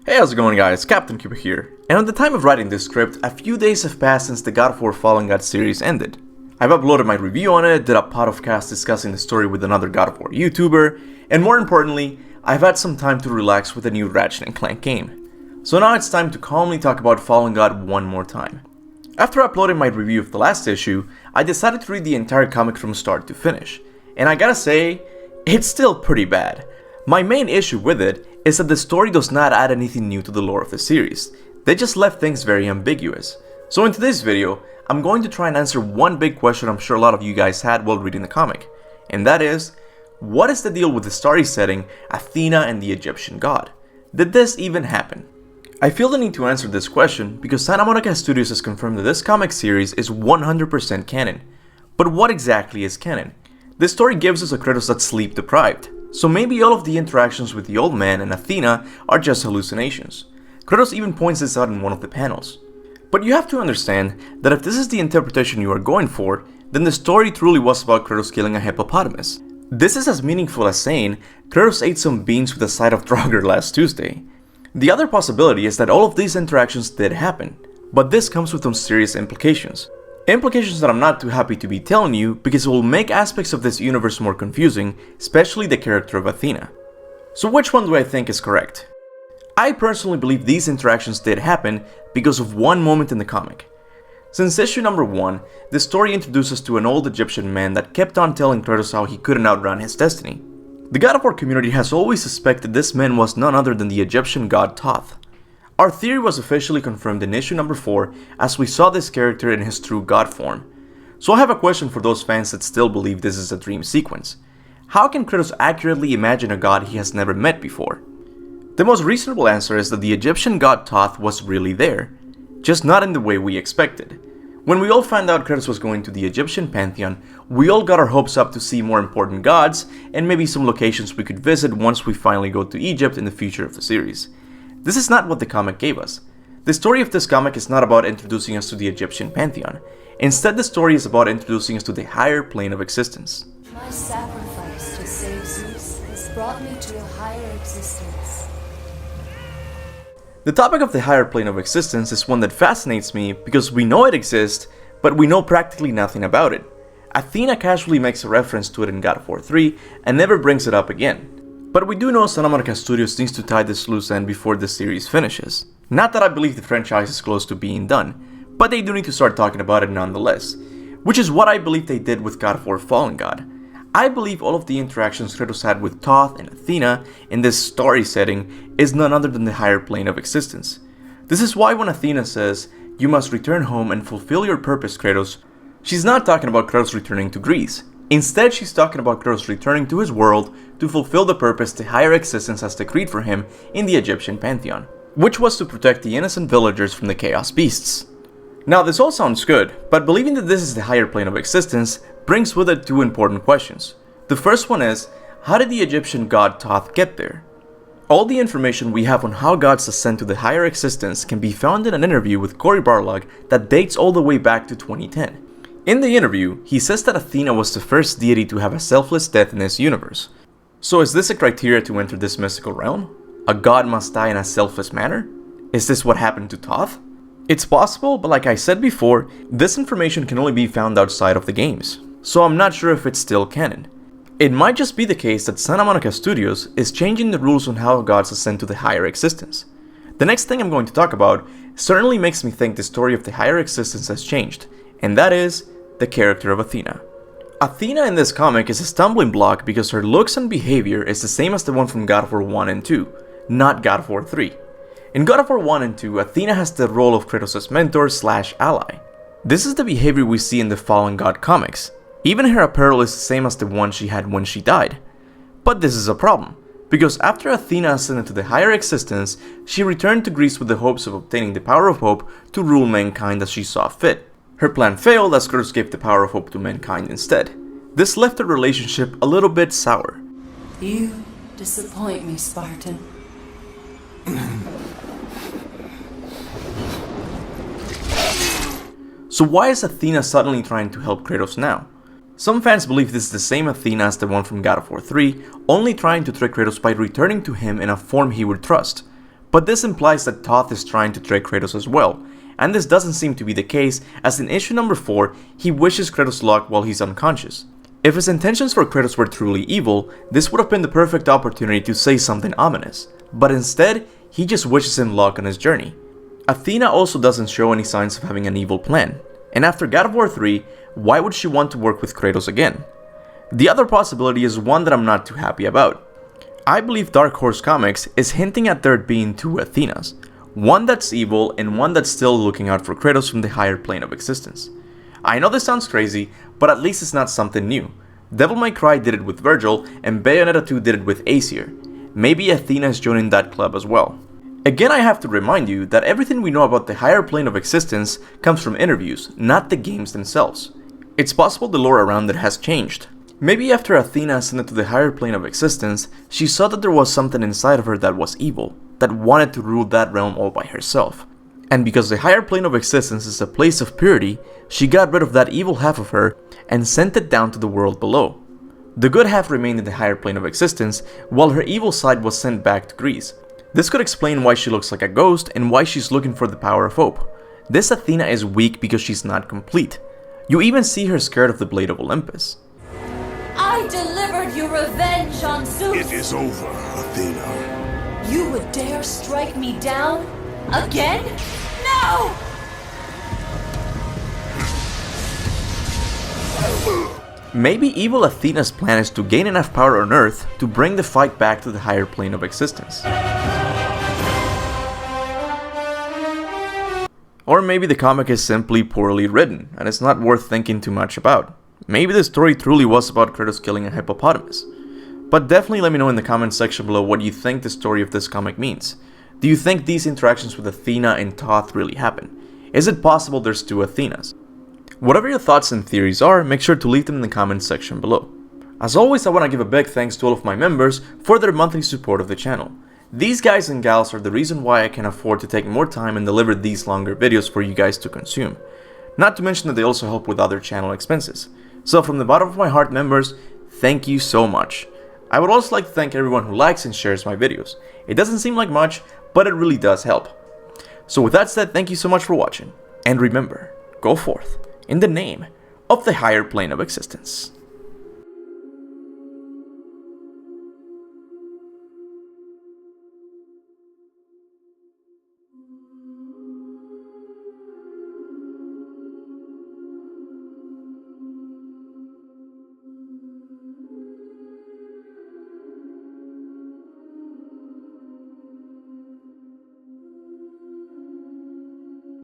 Hey, how's it going guys? Captain Kuba here, and at the time of writing this script, a few days have passed since the God of War Fallen God series ended. I've uploaded my review on it, did a podcast discussing the story with another God of War YouTuber, and more importantly, I've had some time to relax with a new Ratchet & Clank game. So now it's time to calmly talk about Fallen God one more time. After uploading my review of the last issue, I decided to read the entire comic from start to finish, and I gotta say, it's still pretty bad. My main issue with it is that the story does not add anything new to the lore of the series. They just left things very ambiguous. So in today's video, I'm going to try and answer one big question I'm sure a lot of you guys had while reading the comic. And that is, what is the deal with the story setting, Athena and the Egyptian god? Did this even happen? I feel the need to answer this question because Santa Monica Studios has confirmed that this comic series is 100% canon. But what exactly is canon? This story gives us a Kratos that's sleep deprived. So maybe all of the interactions with the old man and Athena are just hallucinations. Kratos even points this out in one of the panels. But you have to understand that if this is the interpretation you are going for, then the story truly was about Kratos killing a hippopotamus. This is as meaningful as saying Kratos ate some beans with a side of Draugr last Tuesday. The other possibility is that all of these interactions did happen, but this comes with some serious implications. Implications that I'm not too happy to be telling you because it will make aspects of this universe more confusing, especially the character of Athena. So which one do I think is correct? I personally believe these interactions did happen because of one moment in the comic. Since issue number 1, the story introduces us to an old Egyptian man that kept on telling Kratos how he couldn't outrun his destiny. The God of War community has always suspected this man was none other than the Egyptian god Thoth. Our theory was officially confirmed in issue number 4 as we saw this character in his true god form. So I have a question for those fans that still believe this is a dream sequence. How can Kratos accurately imagine a god he has never met before? The most reasonable answer is that the Egyptian god Thoth was really there, just not in the way we expected. When we all found out Kratos was going to the Egyptian pantheon, we all got our hopes up to see more important gods and maybe some locations we could visit once we finally go to Egypt in the future of the series. This is not what the comic gave us. The story of this comic is not about introducing us to the Egyptian pantheon. Instead, the story is about introducing us to the higher plane of existence. My sacrifice to save Zeus has brought me to a higher existence. The topic of the higher plane of existence is one that fascinates me because we know it exists, but we know practically nothing about it. Athena casually makes a reference to it in God of War 3 and never brings it up again. But we do know Santa Monica Studios needs to tie this loose end before the series finishes. Not that I believe the franchise is close to being done, but they do need to start talking about it nonetheless, which is what I believe they did with God of War Fallen God. I believe all of the interactions Kratos had with Thoth and Athena in this story setting is none other than the higher plane of existence. This is why when Athena says, "You must return home and fulfill your purpose, Kratos," she's not talking about Kratos returning to Greece. Instead, she's talking about Kratos returning to his world to fulfill the purpose the higher existence has decreed for him in the Egyptian pantheon, which was to protect the innocent villagers from the chaos beasts. Now this all sounds good, but believing that this is the higher plane of existence brings with it two important questions. The first one is, how did the Egyptian god Thoth get there? All the information we have on how gods ascend to the higher existence can be found in an interview with Cory Barlog that dates all the way back to 2010. In the interview, he says that Athena was the first deity to have a selfless death in this universe. So is this a criteria to enter this mystical realm? A god must die in a selfless manner? Is this what happened to Thoth? It's possible, but like I said before, this information can only be found outside of the games, so I'm not sure if it's still canon. It might just be the case that Santa Monica Studios is changing the rules on how gods ascend to the higher existence. The next thing I'm going to talk about certainly makes me think the story of the higher existence has changed, and that is the character of Athena. Athena in this comic is a stumbling block because her looks and behavior is the same as the one from God of War 1 and 2, not God of War 3. In God of War 1 and 2, Athena has the role of Kratos' mentor/ally. This is the behavior we see in the Fallen God comics. Even her apparel is the same as the one she had when she died. But this is a problem, because after Athena ascended to the higher existence, she returned to Greece with the hopes of obtaining the power of hope to rule mankind as she saw fit. Her plan failed as Kratos gave the power of hope to mankind instead. This left the relationship a little bit sour. You disappoint me, Spartan. So why is Athena suddenly trying to help Kratos now? Some fans believe this is the same Athena as the one from God of War 3, only trying to trick Kratos by returning to him in a form he would trust. But this implies that Thoth is trying to trick Kratos as well, and this doesn't seem to be the case, as in issue number 4, he wishes Kratos luck while he's unconscious. If his intentions for Kratos were truly evil, this would have been the perfect opportunity to say something ominous, but instead, he just wishes him luck on his journey. Athena also doesn't show any signs of having an evil plan, and after God of War 3, why would she want to work with Kratos again? The other possibility is one that I'm not too happy about. I believe Dark Horse Comics is hinting at there being two Athenas, one that's evil and one that's still looking out for Kratos from the higher plane of existence. I know this sounds crazy, but at least it's not something new. Devil May Cry did it with Virgil, and Bayonetta 2 did it with Aesir. Maybe Athena is joining that club as well. Again, I have to remind you that everything we know about the higher plane of existence comes from interviews, not the games themselves. It's possible the lore around it has changed. Maybe after Athena ascended to the higher plane of existence, she saw that there was something inside of her that was evil, that wanted to rule that realm all by herself. And because the higher plane of existence is a place of purity, she got rid of that evil half of her and sent it down to the world below. The good half remained in the higher plane of existence, while her evil side was sent back to Greece. This could explain why she looks like a ghost and why she's looking for the power of hope. This Athena is weak because she's not complete. You even see her scared of the Blade of Olympus. I delivered you revenge on Zeus! It is over, Athena. You would dare strike me down? Again? No! Maybe evil Athena's plan is to gain enough power on Earth to bring the fight back to the higher plane of existence. Or maybe the comic is simply poorly written, and it's not worth thinking too much about. Maybe the story truly was about Kratos killing a hippopotamus. But definitely let me know in the comments section below what you think the story of this comic means. Do you think these interactions with Athena and Thoth really happen? Is it possible there's two Athenas? Whatever your thoughts and theories are, make sure to leave them in the comments section below. As always, I want to give a big thanks to all of my members for their monthly support of the channel. These guys and gals are the reason why I can afford to take more time and deliver these longer videos for you guys to consume. Not to mention that they also help with other channel expenses. So from the bottom of my heart, members, thank you so much. I would also like to thank everyone who likes and shares my videos. It doesn't seem like much, but it really does help. So with that said, thank you so much for watching. And remember, go forth in the name of the higher plane of existence.